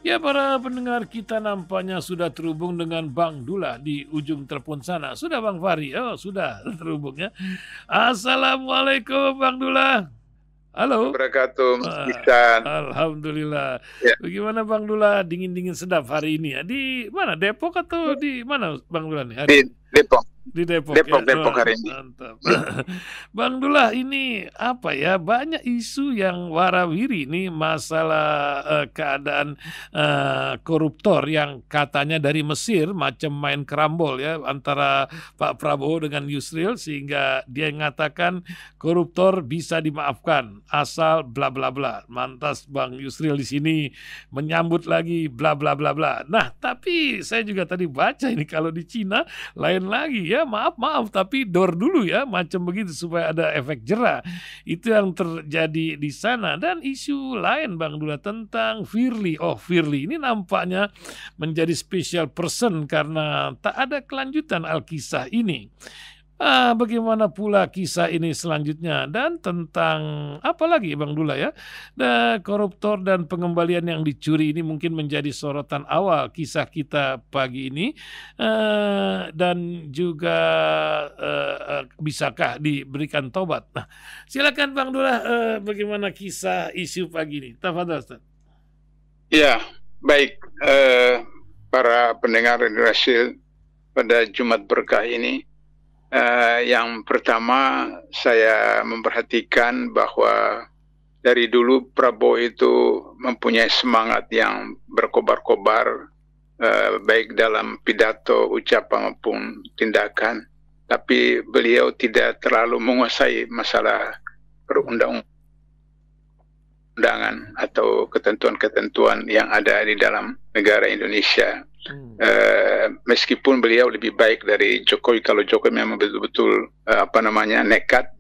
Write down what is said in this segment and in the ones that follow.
Ya, para pendengar kita nampaknya sudah terhubung dengan Bang Dula di ujung telepon sana. Sudah Bang Fahri? Oh, sudah terhubung ya. Assalamualaikum Bang Dula. Halo. Wabarakatuh, Mas Wah, Ihsan. alhamdulillah. Ya, Bagaimana Bang Dula? Dingin-dingin sedap hari ini ya. Di mana? Depok atau di mana Bang Dula nih hari di ini? Depok, Di Depok ya. Depok Wah, hari ini. mantap. Ya, Bang Dullah, ini apa ya? Banyak isu yang warawiri nih masalah keadaan koruptor yang katanya dari Mesir macam main kerambol ya antara Pak Prabowo dengan Yusril sehingga dia mengatakan koruptor bisa dimaafkan asal bla bla bla. Mantas Bang Yusril di sini menyambut lagi bla bla bla bla. Nah, tapi saya juga tadi baca ini kalau di Cina lain lagi ya, maaf tapi door dulu ya, macam begitu supaya ada efek jera. Itu yang terjadi di sana. Dan isu lain Bang Dula tentang Firly. Oh, Firly ini nampaknya menjadi special person karena tak ada kelanjutan Alkisah ini. Bagaimana pula kisah ini selanjutnya dan tentang apa lagi Bang Dula ya? Koruptor dan pengembalian yang dicuri ini mungkin menjadi sorotan awal kisah kita pagi ini. Dan juga bisakah diberikan tobat? Nah, silakan Bang Dula, bagaimana kisah isu pagi ini? Tafadhol Ustaz. ya, baik. Para pendengar Radio Rasil pada Jumat Berkah ini, yang pertama saya memperhatikan bahwa dari dulu Prabowo itu mempunyai semangat yang berkobar-kobar, baik dalam pidato, ucapan maupun tindakan. Tapi beliau tidak terlalu menguasai masalah perundang-undangan atau ketentuan-ketentuan yang ada di dalam negara Indonesia. Meskipun beliau lebih baik dari Jokowi, kalau Jokowi memang betul-betul nekat,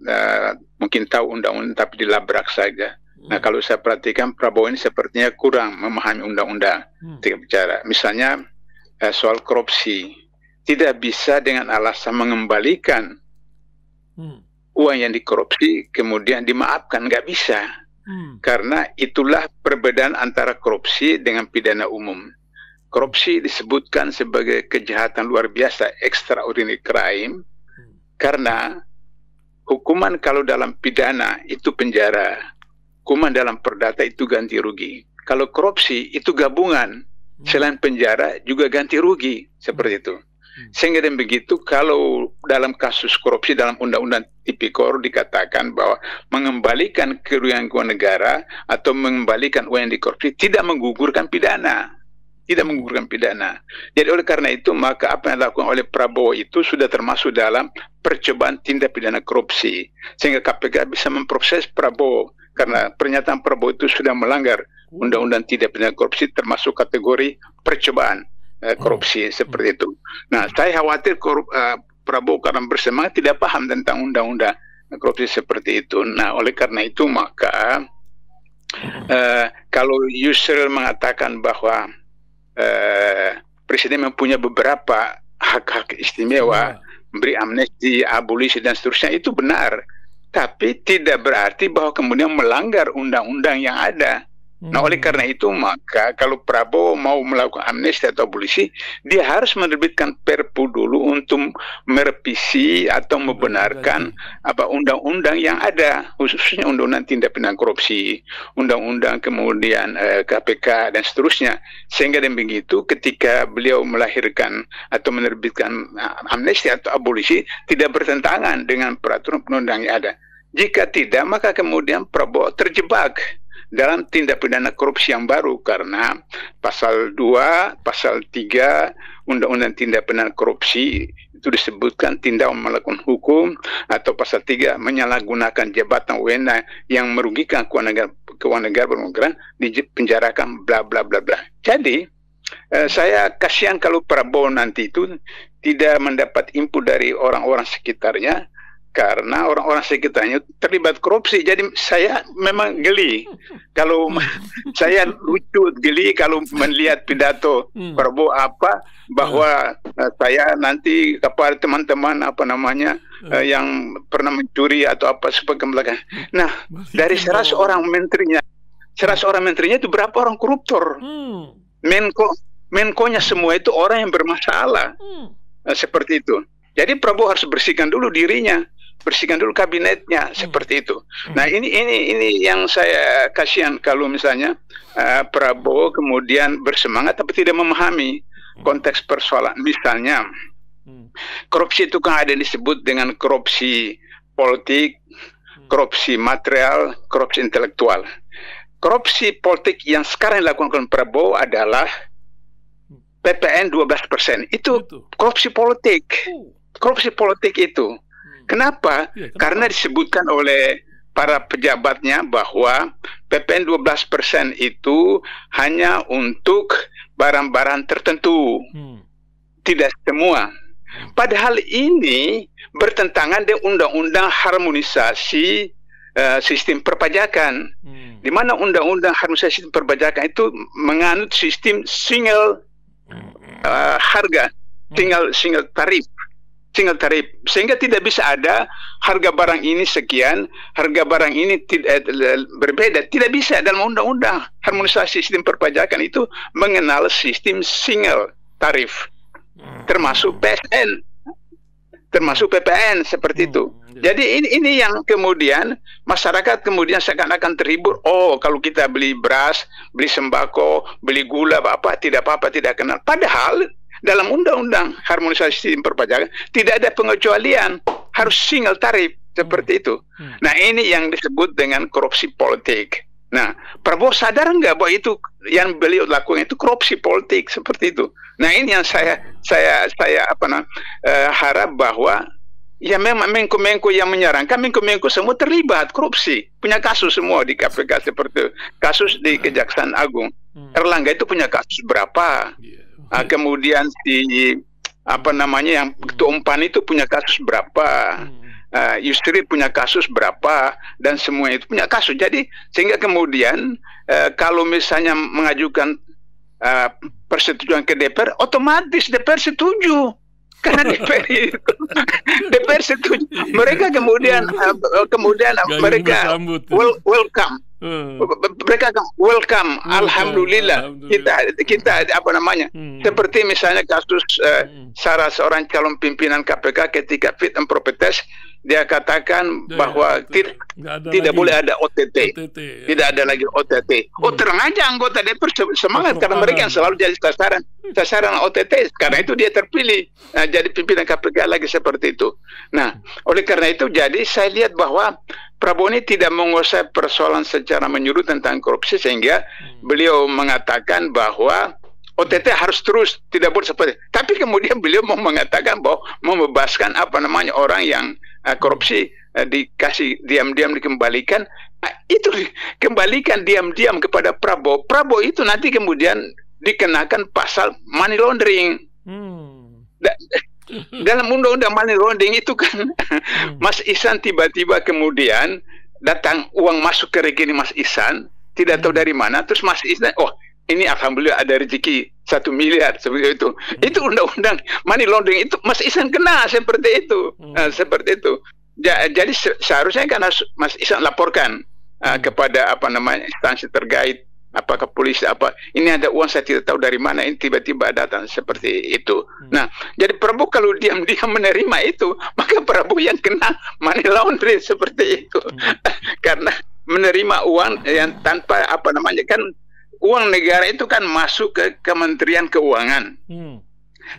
mungkin tahu undang-undang tapi dilabrak saja. Nah, kalau saya perhatikan Prabowo ini sepertinya kurang memahami undang-undang ketika bicara. Misalnya soal korupsi, tidak bisa dengan alasan mengembalikan uang yang dikorupsi kemudian dimaafkan, nggak bisa. Karena itulah perbedaan antara korupsi dengan pidana umum. Korupsi disebutkan sebagai kejahatan luar biasa, extraordinary crime, karena hukuman kalau dalam pidana itu penjara, hukuman dalam perdata itu ganti rugi. Kalau korupsi itu gabungan, selain penjara juga ganti rugi, seperti itu. Sehingga dengan begitu, kalau dalam kasus korupsi dalam Undang-Undang Tipikor dikatakan bahwa mengembalikan kerugian keuangan negara atau mengembalikan uang yang dikorupsi tidak menggugurkan pidana. Tidak menggugurkan pidana. Jadi oleh karena itu, maka apa yang dilakukan oleh Prabowo itu sudah termasuk dalam percobaan tindak pidana korupsi. Sehingga KPK bisa memproses Prabowo. Karena pernyataan Prabowo itu sudah melanggar Undang-Undang Tindak Pidana Korupsi termasuk kategori percobaan korupsi seperti itu. Nah, saya khawatir Prabowo karena bersemangat tidak paham tentang undang-undang korupsi seperti itu. Nah, oleh karena itu maka kalau Yusril mengatakan bahwa Presiden mempunyai beberapa hak-hak istimewa, memberi amnesti, abolisi dan seterusnya, itu benar. Tapi tidak berarti bahwa kemudian melanggar undang-undang yang ada. Nah, oleh karena itu maka kalau Prabowo mau melakukan amnesti atau abolisi, dia harus menerbitkan Perpu dulu untuk merevisi atau membenarkan apa undang-undang yang ada, khususnya undang-undang tindak pidana korupsi, undang-undang kemudian KPK dan seterusnya. Sehingga dengan begitu ketika beliau melahirkan atau menerbitkan amnesti atau abolisi tidak bertentangan dengan peraturan undang-undang yang ada. Jika tidak, maka kemudian Prabowo terjebak dalam tindak pidana korupsi yang baru karena pasal 2, pasal 3 Undang-Undang Tindak Pidana Korupsi itu disebutkan tindak melakukan hukum, atau pasal 3 menyalahgunakan jabatan wewenang yang merugikan keuangan negara dipenjarakan bla bla bla bla. Jadi saya kasihan kalau Prabowo nanti itu tidak mendapat input dari orang-orang sekitarnya, karena orang-orang sekitarnya terlibat korupsi. Jadi saya memang geli kalau saya geli kalau melihat pidato Prabowo bahwa saya nanti kepada teman-teman yang pernah mencuri atau apa sebagai belakang. Nah, dari 100 orang menterinya itu berapa orang koruptor? Menkonya semua itu orang yang bermasalah. Seperti itu. Jadi Prabowo harus bersihkan dulu dirinya, bersihkan dulu kabinetnya, seperti itu. Nah, ini yang saya kasihan kalau misalnya Prabowo kemudian bersemangat tapi tidak memahami konteks persoalan. Misalnya korupsi itu kan ada yang disebut dengan korupsi politik, korupsi material, korupsi intelektual. Korupsi politik yang sekarang dilakukan Prabowo adalah PPN 12%. Itu korupsi politik. Korupsi politik itu. Kenapa? Karena disebutkan oleh para pejabatnya bahwa PPN 12% itu hanya untuk barang-barang tertentu. Tidak semua. Padahal ini bertentangan dengan undang-undang harmonisasi sistem perpajakan. Di mana undang-undang harmonisasi sistem perpajakan itu menganut sistem single harga, single tarif, sehingga tidak bisa ada harga barang ini sekian, harga barang ini berbeda. Tidak bisa. Dalam undang-undang harmonisasi sistem perpajakan itu mengenal sistem single tarif, termasuk PSN, termasuk PPN, seperti itu. Jadi ini yang kemudian masyarakat kemudian seakan-akan terhibur. Oh, kalau kita beli beras, beli sembako, beli gula, apa tidak kenal. Padahal dalam undang-undang harmonisasi sistem perpajakan tidak ada pengecualian, harus single tarif, seperti itu. Nah, ini yang disebut dengan korupsi politik. Nah, Prabowo sadar nggak bahwa itu yang beliau lakukan itu korupsi politik, seperti itu. Nah, ini yang saya harap bahwa ya memang Menko-Menko yang menyarankan, Menko-Menko semua terlibat korupsi, punya kasus semua di KPK, seperti kasus di Kejaksaan Agung. Erlangga itu punya kasus berapa? Kemudian yang Ketua Umpan itu punya kasus berapa? Yusri punya kasus berapa? Dan semua itu punya kasus. Jadi sehingga kemudian kalau misalnya mengajukan persetujuan ke DPR, otomatis DPR setuju. Karena DPR setuju. Mereka kemudian mereka welcome. Mereka welcome. Alhamdulillah. Kita seperti misalnya kasus salah seorang calon pimpinan KPK ketika fit and proper test, dia katakan bahwa tidak boleh ada OTT. Tidak ada lagi OTT. Oh, terang aja anggota DPR semangat karena mereka yang selalu jadi sasaran OTT. Karena itu dia terpilih jadi pimpinan KPK lagi, seperti itu. Nah, oleh karena itu jadi saya lihat bahwa Prabowo ini tidak menguasai persoalan secara menyeluruh tentang korupsi, sehingga beliau mengatakan bahwa OTT harus terus, tidak boleh seperti. Tapi kemudian beliau mau mengatakan bahwa membebaskan orang yang korupsi, dikasih diam-diam dikembalikan. Itu kembalikan diam-diam kepada Prabowo. Prabowo itu nanti kemudian dikenakan pasal money laundering. Dalam undang-undang money laundering itu kan Mas Ihsan tiba-tiba kemudian datang uang masuk ke rekening Mas Ihsan, tidak tahu dari mana, terus Mas Ihsan, oh ini alhamdulillah ada rezeki 1 miliar, seperti itu. Itu undang-undang money laundering, itu Mas Ihsan kena seperti itu. Seperti itu. Jadi seharusnya kan Mas Ihsan laporkan kepada instansi terkait, apakah polisi ini ada uang saya tidak tahu dari mana, ini tiba-tiba datang, seperti itu. Nah, jadi Prabowo kalau diam-diam menerima itu, maka Prabowo yang kena money laundering, seperti itu. Karena menerima uang yang tanpa kan uang negara itu kan masuk ke Kementerian Keuangan.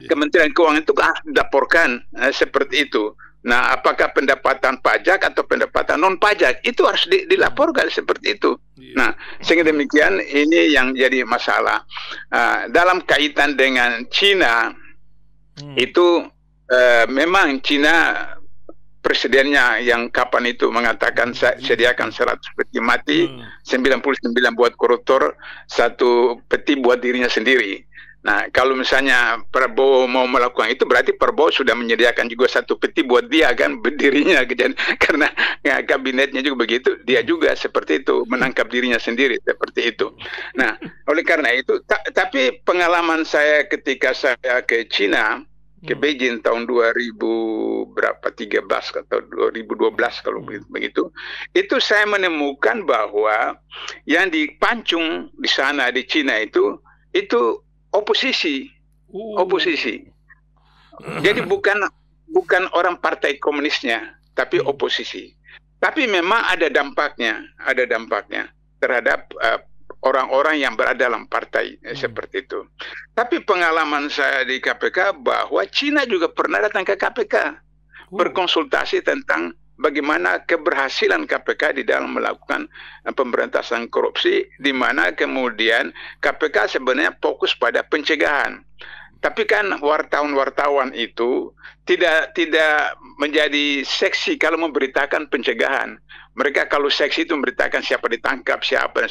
Kementerian Keuangan itu kan harus dilaporkan seperti itu. Nah, apakah pendapatan pajak atau pendapatan non pajak itu harus dilaporkan seperti itu. Nah, sehingga demikian ini yang jadi masalah. Dalam kaitan dengan Cina itu memang Cina presidennya yang kapan itu mengatakan sediakan 100 peti mati, 99 buat koruptor, 1 peti buat dirinya sendiri. Nah, kalau misalnya Prabowo mau melakukan itu, berarti Prabowo sudah menyediakan juga 1 peti buat dia kan, berdirinya, karena kabinetnya juga begitu, dia juga seperti itu, menangkap dirinya sendiri seperti itu. Nah, oleh karena itu, tapi pengalaman saya ketika saya ke Cina, ke Beijing tahun 2013 atau 2012 kalau begitu, itu saya menemukan bahwa yang dipancung di sana di Cina itu itu oposisi. Oposisi. Jadi bukan orang partai komunisnya, tapi oposisi. Tapi memang ada dampaknya terhadap orang-orang yang berada dalam partai seperti itu. Tapi pengalaman saya di KPK bahwa Cina juga pernah datang ke KPK berkonsultasi tentang bagaimana keberhasilan KPK di dalam melakukan pemberantasan korupsi, di mana kemudian KPK sebenarnya fokus pada pencegahan. Tapi kan wartawan-wartawan itu tidak menjadi seksi kalau memberitakan pencegahan. Mereka kalau seksi itu memberitakan siapa ditangkap, siapa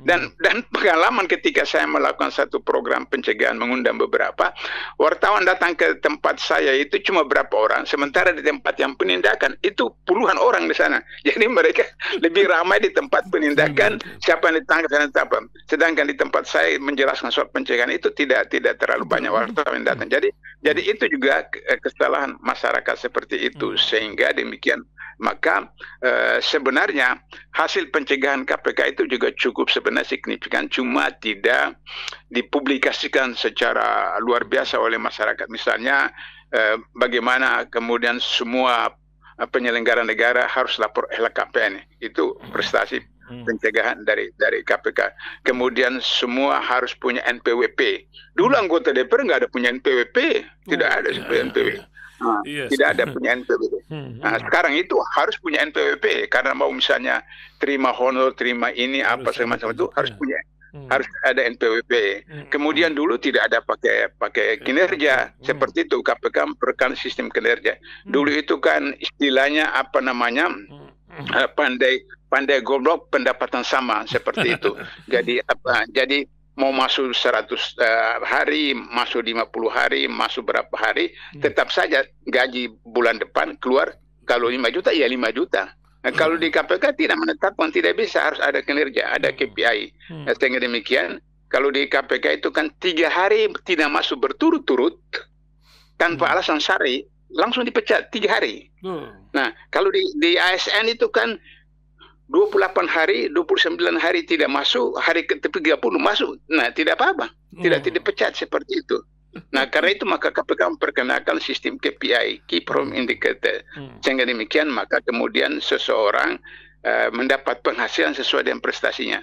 dan pengalaman ketika saya melakukan satu program pencegahan, mengundang beberapa wartawan datang ke tempat saya itu cuma berapa orang, sementara di tempat yang penindakan itu puluhan orang di sana. Jadi mereka lebih ramai di tempat penindakan, siapa yang ditangkap dan apa. Sedangkan di tempat saya menjelaskan soal pencegahan itu tidak terlalu banyak wartawan yang datang. Jadi itu juga kesalahan masyarakat seperti itu, sehingga demikian maka sebenarnya hasil pencegahan KPK itu juga cukup sebenarnya signifikan, cuma tidak dipublikasikan secara luar biasa oleh masyarakat. Misalnya bagaimana kemudian semua penyelenggara negara harus lapor LHKPN, itu prestasi pencegahan dari KPK. Kemudian semua harus punya NPWP. Dulu anggota DPR nggak ada punya NPWP, tidak ada NPWP. Tidak ada punya NPWP. Nah, sekarang itu harus punya NPWP karena mau misalnya terima honor, terima ini apa semacam itu harus punya, harus ada NPWP. Kemudian dulu tidak ada pakai kinerja seperti itu. KPK memperkenalkan sistem kinerja. Dulu itu kan istilahnya apa namanya, pandai goblok pendapatan sama seperti itu. Jadi mau masuk 100 hari, masuk 50 hari, masuk berapa hari, tetap saja gaji bulan depan keluar, kalau 5 juta, ya 5 juta. Nah, kalau di KPK tidak menetapkan, tidak bisa, harus ada kinerja, ada KPI. Sehingga demikian, kalau di KPK itu kan 3 hari tidak masuk berturut-turut, tanpa alasan syar'i, langsung dipecat 3 hari. Nah, kalau di ASN itu kan 28 hari, 29 hari tidak masuk, hari ke-30 masuk. Nah, tidak apa-apa. Tidak dipecat seperti itu. Nah, karena itu maka KPK memperkenalkan sistem KPI, Key Performance Indicator. Sehingga demikian maka kemudian seseorang mendapat penghasilan sesuai dengan prestasinya.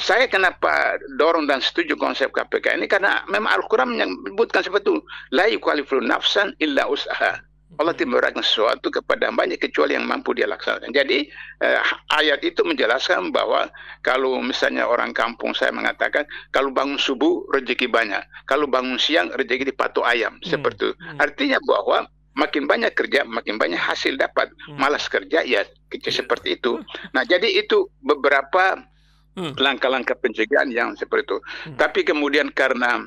Saya kenapa dorong dan setuju konsep KPK ini, karena memang Al-Quran menyebutkan seperti itu. La yukallifu nafsan illa usaha. Allah tidak memberikan sesuatu kepada hambanya kecuali yang mampu dia laksanakan. Jadi ayat itu menjelaskan bahwa kalau misalnya orang kampung saya mengatakan kalau bangun subuh rezeki banyak, kalau bangun siang rezeki dipatok ayam, seperti itu. Artinya bahwa makin banyak kerja, makin banyak hasil dapat. Malas kerja, ya seperti itu. Nah, jadi itu beberapa langkah-langkah pencegahan yang seperti itu. Tapi kemudian karena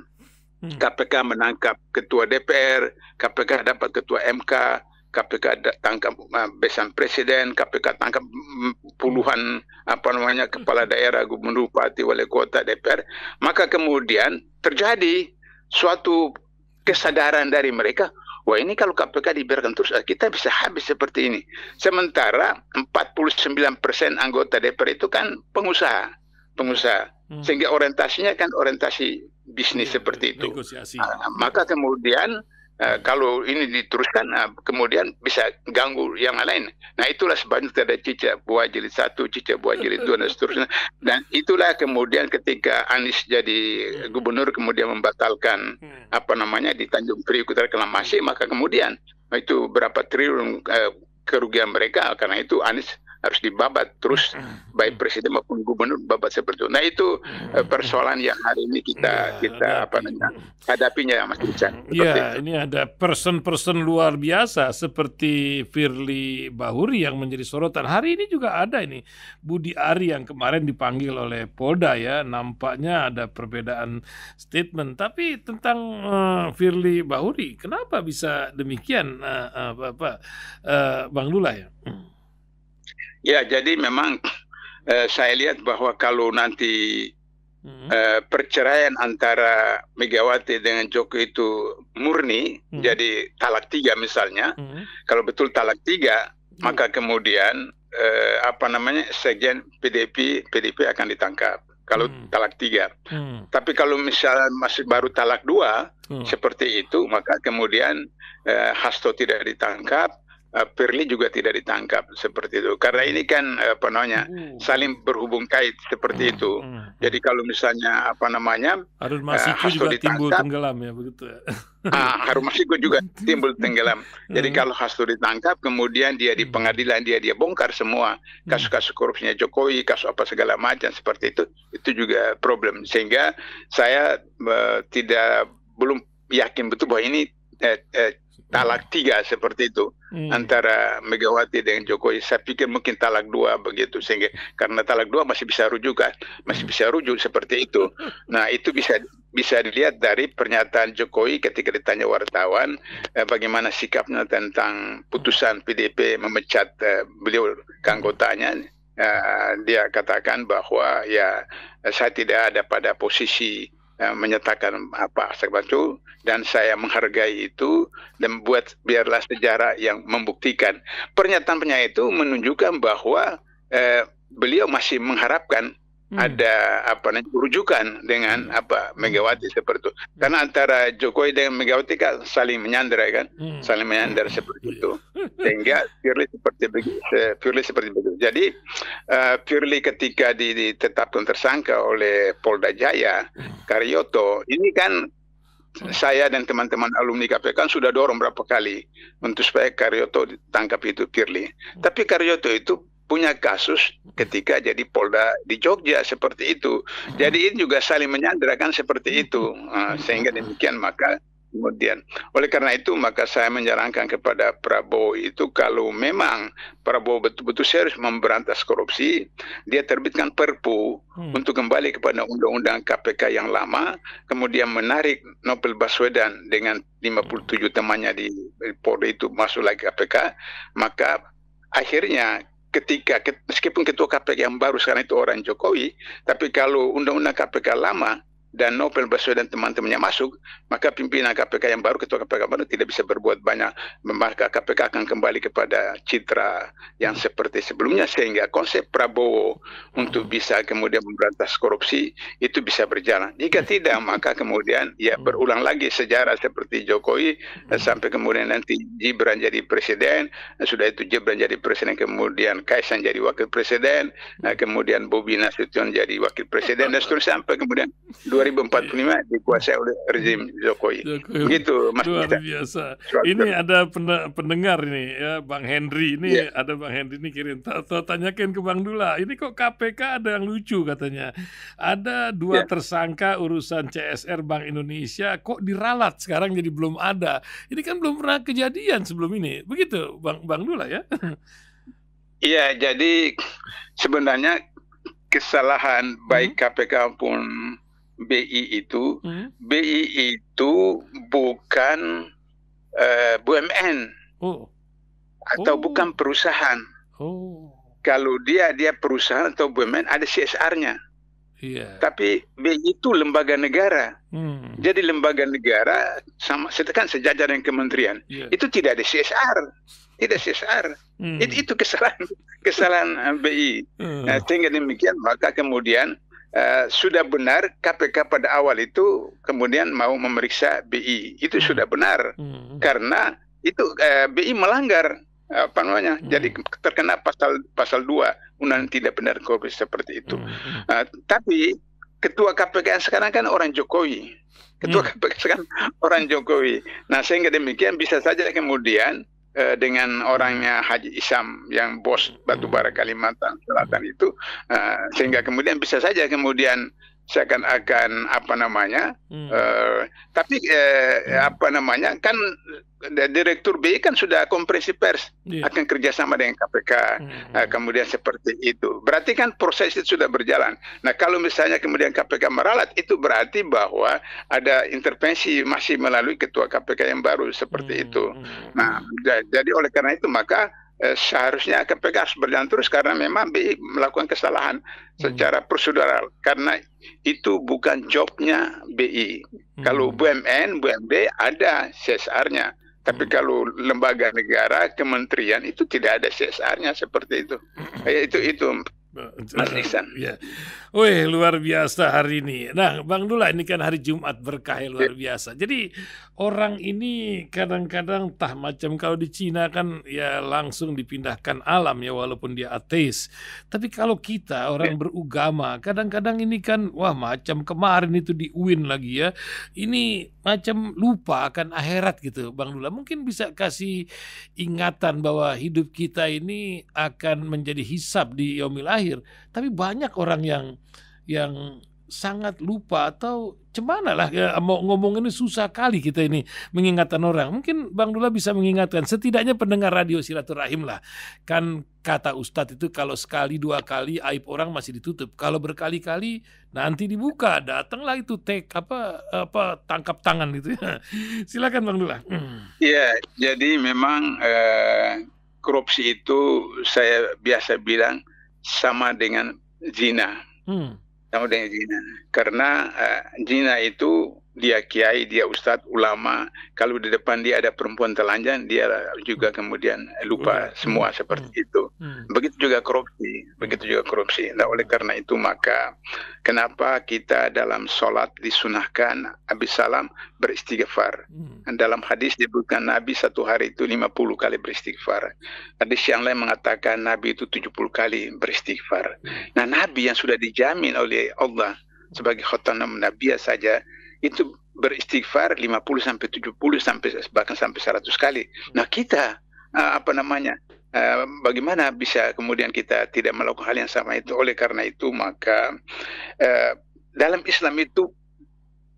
KPK menangkap ketua DPR, KPK dapat ketua MK, KPK tangkap besan presiden, KPK tangkap puluhan kepala daerah, gubernur, bupati, wali kota, DPR, maka kemudian terjadi suatu kesadaran dari mereka, wah ini kalau KPK dibiarkan terus kita bisa habis seperti ini. Sementara 49% anggota DPR itu kan pengusaha. Sehingga orientasinya kan orientasi bisnis seperti itu. Maka kemudian kalau ini diteruskan, kemudian bisa ganggu yang lain. Nah, itulah sebabnya ada cicak buah jilid 1, cicak buah jilid 2 dan seterusnya. Dan itulah kemudian ketika Anies jadi gubernur kemudian membatalkan di Tanjung Priok reklamasi, maka kemudian itu berapa triliun kerugian mereka, karena itu Anies harus dibabat terus, baik presiden maupun gubernur babat seperti itu. Nah, itu persoalan yang hari ini kita hadapinya, Mas Ican. Ya, ini ada person-person luar biasa seperti Firly Bahuri yang menjadi sorotan. Hari ini juga ada ini Budi Ari yang kemarin dipanggil oleh Polda, ya. Nampaknya ada perbedaan statement. Tapi tentang Firly Bahuri, kenapa bisa demikian, Bang Lula, ya? Ya, jadi memang saya lihat bahwa kalau nanti perceraian antara Megawati dengan Jokowi itu murni, jadi talak 3 misalnya, kalau betul talak 3, maka kemudian sekjen PDIP akan ditangkap. kalau talak 3. Tapi kalau misalnya masih baru talak 2 seperti itu, maka kemudian Hasto tidak ditangkap, Firly juga tidak ditangkap seperti itu. Karena ini kan saling berhubung kait seperti itu. Jadi kalau misalnya Harun Masiku Hasto juga timbul ditangkap, tenggelam ya begitu ya. Harun Masiku juga timbul tenggelam. Jadi kalau Hasto ditangkap, kemudian dia di pengadilan, dia bongkar semua kasus-kasus korupsinya Jokowi, kasus apa segala macam seperti itu juga problem. Sehingga saya belum yakin betul bahwa ini talak 3 seperti itu antara Megawati dengan Jokowi. Saya pikir mungkin talak 2 begitu, sehingga karena talak 2 masih bisa rujuk seperti itu. Nah, itu bisa dilihat dari pernyataan Jokowi ketika ditanya wartawan bagaimana sikapnya tentang putusan PDIP memecat beliau keanggotanya. Dia katakan bahwa ya saya tidak ada pada posisi menyatakan apa seperti, dan saya menghargai itu dan biarlah sejarah yang membuktikan. Pernyataan-pernyataan itu menunjukkan bahwa beliau masih mengharapkan ada rujukan dengan Megawati seperti itu. Karena antara Jokowi dengan Megawati kan saling menyandera kan, saling menyandera seperti itu. Sehingga Firly seperti begitu. Jadi Firly ketika ditetapkan tersangka oleh Polda Jaya, Karyoto, ini kan saya dan teman-teman alumni KPK kan sudah dorong berapa kali untuk supaya Karyoto ditangkap itu Firly. Tapi Karyoto itu punya kasus ketika jadi Polda di Jogja seperti itu. Jadi ini juga saling menyanderakan seperti itu. Sehingga demikian maka kemudian oleh karena itu maka saya menyarankan kepada Prabowo itu, kalau memang Prabowo betul-betul serius memberantas korupsi, dia terbitkan Perpu untuk kembali kepada undang-undang KPK yang lama, kemudian menarik Novel Baswedan dengan 57 temannya di Polri itu masuk lagi KPK, maka akhirnya meskipun ketua KPK yang baru sekarang itu orang Jokowi, tapi kalau undang-undang KPK lama dan Novel Baswedan dan teman-temannya masuk, maka pimpinan KPK yang baru, ketua KPK baru tidak bisa berbuat banyak. Maka KPK akan kembali kepada citra yang seperti sebelumnya, sehingga konsep Prabowo untuk bisa kemudian memberantas korupsi itu bisa berjalan. Jika tidak, maka kemudian ya berulang lagi sejarah seperti Jokowi, sampai kemudian nanti Gibran jadi presiden, sudah itu Gibran jadi presiden, kemudian Kaisang jadi wakil presiden, kemudian Bobi Nasution jadi wakil presiden, dan seterusnya sampai kemudian 2045 dikuasai oleh rezim Jokowi. Begitu Mas. Luar biasa. Ini ada pendengar ini ya, Bang Henry ini, ada Bang Henry ini kirim, tanyakan ke Bang Dula, ini kok KPK ada yang lucu katanya. Ada 2 tersangka urusan CSR Bank Indonesia kok diralat sekarang jadi belum ada. Ini kan belum pernah kejadian sebelum ini. Begitu Bang Dula ya. Iya, jadi sebenarnya kesalahan baik KPK pun BI itu bukan BUMN atau bukan perusahaan. Kalau dia perusahaan atau BUMN ada CSR-nya. Tapi BI itu lembaga negara. Jadi lembaga negara sama kan sejajar dengan kementerian. Itu tidak ada CSR. Tidak CSR. Itu kesalahan BI. Sehingga demikian maka kemudian sudah benar KPK pada awal itu kemudian mau memeriksa BI. Itu sudah benar. Karena itu BI melanggar jadi terkena pasal 2 undang tidak benar korupsi seperti itu. Tapi ketua KPK yang sekarang kan orang Jokowi. Ketua KPK sekarang orang Jokowi. Nah, sehingga demikian bisa saja kemudian dengan orangnya Haji Isam yang bos batubara Kalimantan Selatan itu, sehingga kemudian bisa saja kemudian seakan-akan tapi kan Direktur BI kan sudah konferensi pers akan kerjasama dengan KPK, kemudian seperti itu. Berarti kan proses itu sudah berjalan. Nah, kalau misalnya kemudian KPK meralat, itu berarti bahwa ada intervensi masih melalui ketua KPK yang baru seperti itu. Nah, jadi oleh karena itu maka seharusnya KPK harus berjalan terus, karena memang BI melakukan kesalahan secara prosedural, karena itu bukan jobnya BI. Kalau BUMN, BUMD ada CSR-nya, tapi kalau lembaga negara, kementerian itu tidak ada CSR-nya seperti itu. Itu Mas Ihsan. Ya. Wih, luar biasa hari ini. Nah, Bang Dullah, ini kan hari Jumat berkah yang luar biasa. Jadi orang ini kadang-kadang tah macam kalau di Cina kan ya langsung dipindahkan alam ya walaupun dia ateis. Tapi kalau kita orang beragama, kadang-kadang ini kan wah macam kemarin itu di UIN lagi ya. Ini macam lupa akan akhirat gitu, Bang Dullah. Mungkin bisa kasih ingatan bahwa hidup kita ini akan menjadi hisab di yaumil akhir. Tapi banyak orang yang sangat lupa atau cemana lah ya, mau ngomong ini susah kali kita ini mengingatkan orang. Mungkin Bang Dullah bisa mengingatkan setidaknya pendengar radio silaturahim lah. Kan kata Ustadz itu kalau sekali dua kali aib orang masih ditutup. Kalau berkali-kali nanti dibuka, datanglah itu tangkap tangan gitu. Silakan Bang Dullah. Iya, jadi memang korupsi itu saya biasa bilang sama dengan zina. Sama dengan zina. Karena zina itu dia kiai, dia ustadz, ulama. Kalau di depan dia ada perempuan telanjang, dia juga kemudian lupa semua seperti itu. Begitu juga korupsi. Nah, oleh karena itu maka kenapa kita dalam sholat disunahkan habis salam beristighfar. Dalam hadis disebutkan Nabi satu hari itu 50 kali beristighfar. Hadis yang lain mengatakan Nabi itu 70 kali beristighfar. Nah, Nabi yang sudah dijamin oleh Allah sebagai khatam Nabi saja itu beristighfar 50 sampai 70 bahkan sampai 100 kali. Nah, kita bagaimana bisa kemudian kita tidak melakukan hal yang sama itu? Oleh karena itu maka dalam Islam itu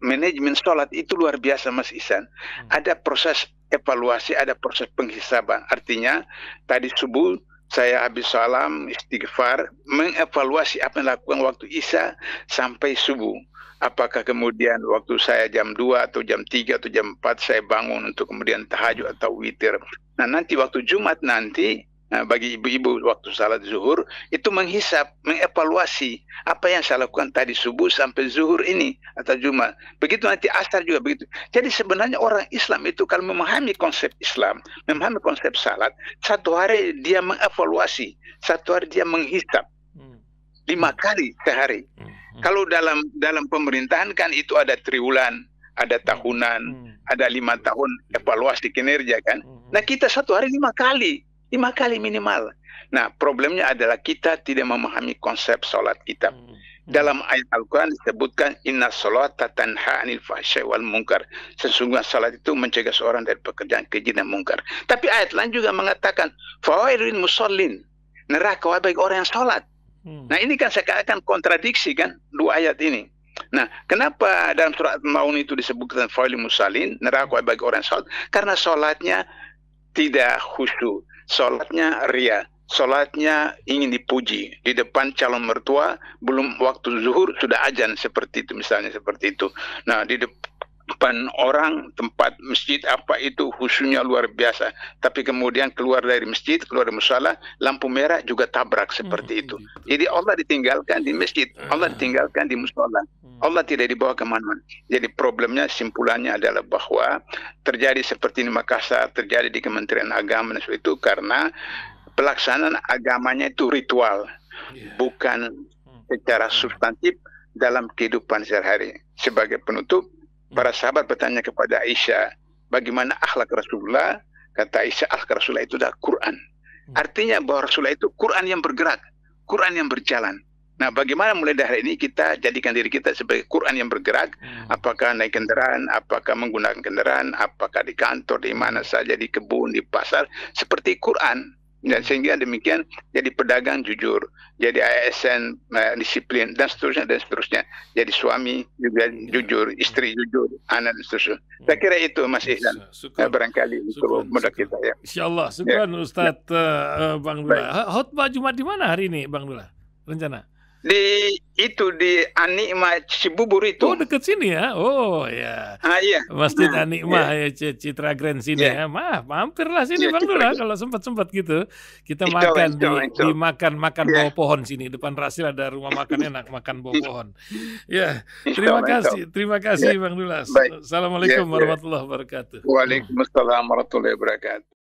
manajemen sholat itu luar biasa, Mas Ihsan. Ada proses evaluasi, ada proses penghisaban. Artinya tadi subuh saya habis salam, istighfar, mengevaluasi apa yang dilakukan waktu Isya sampai subuh. Apakah kemudian waktu saya jam 2 atau jam 3 atau jam 4 saya bangun untuk kemudian tahajud atau witir. Nah, nanti waktu Jumat nanti, bagi ibu-ibu waktu salat zuhur, itu menghisap, mengevaluasi apa yang saya lakukan tadi subuh sampai zuhur ini atau Jumat. Begitu nanti asar juga begitu. Jadi sebenarnya orang Islam itu kalau memahami konsep Islam, memahami konsep salat, satu hari dia mengevaluasi, satu hari dia menghisap 5 kali sehari. Kalau dalam pemerintahan kan itu ada triwulan, ada tahunan, ada 5 tahun evaluasi kinerja kan. Nah, kita satu hari 5 kali. 5 kali minimal. Nah, problemnya adalah kita tidak memahami konsep sholat kita. Dalam ayat Al-Quran disebutkan inna sholata tanha anil fahsya'i wal munkar. Sesungguhnya salat itu mencegah seorang dari pekerjaan keji dan mungkar. Tapi ayat lain juga mengatakan fawailul musallin. Neraka bagi orang yang sholat. Nah, ini kan seakan kontradiksi kan dua ayat ini. Nah, kenapa dalam surat Maun itu disebutkan fawailul musallin, neraka bagi orang yang sholat? Karena sholatnya tidak khusyuk. Sholatnya ria, sholatnya ingin dipuji di depan calon mertua, belum waktu zuhur sudah azan seperti itu, misalnya seperti itu. Nah, di depan orang, tempat masjid apa itu khusyuknya luar biasa, tapi kemudian keluar dari masjid, keluar dari musala, lampu merah juga tabrak seperti itu. Jadi Allah ditinggalkan di masjid, Allah ditinggalkan di musala, Allah tidak dibawa kemana-mana. Jadi problemnya, simpulannya adalah bahwa terjadi seperti di Makassar, terjadi di Kementerian Agama dan itu karena pelaksanaan agamanya itu ritual, bukan secara substantif dalam kehidupan sehari-hari. Sebagai penutup, para sahabat bertanya kepada Aisyah, bagaimana akhlak Rasulullah? Kata Aisyah, akhlak Rasulullah itu adalah Quran. Artinya bahwa Rasulullah itu Quran yang bergerak, Quran yang berjalan. Nah, bagaimana mulai dari hari ini kita jadikan diri kita sebagai Quran yang bergerak, apakah naik kendaraan, apakah menggunakan kendaraan, apakah di kantor, di mana saja, di kebun, di pasar, seperti Quran. Dan sehingga demikian jadi pedagang jujur, jadi ASN disiplin dan seterusnya. Jadi suami juga jujur, istri jujur, anak dan seterusnya. Saya kira itu Mas Ihsan. Barangkali itu modal kita ya. Insyaallah. Syukran Ustadz Bang Dullah. Khutbah Jumat di mana hari ini Bang Dullah? Rencana? Di Anikma Cibubur itu. Oh, dekat sini ya. Oh ya. Iya. Masjid Anikma ya, Citra Grand sini ya. Mampirlah sini Bang Dullah kalau sempat gitu. Kita makan di makan bawah pohon sini. Depan Rasil ada rumah makan enak, makan bawah pohon. Ya. Terima kasih Bang Dullah. Assalamualaikum warahmatullahi wabarakatuh. Waalaikumsalam warahmatullahi wabarakatuh.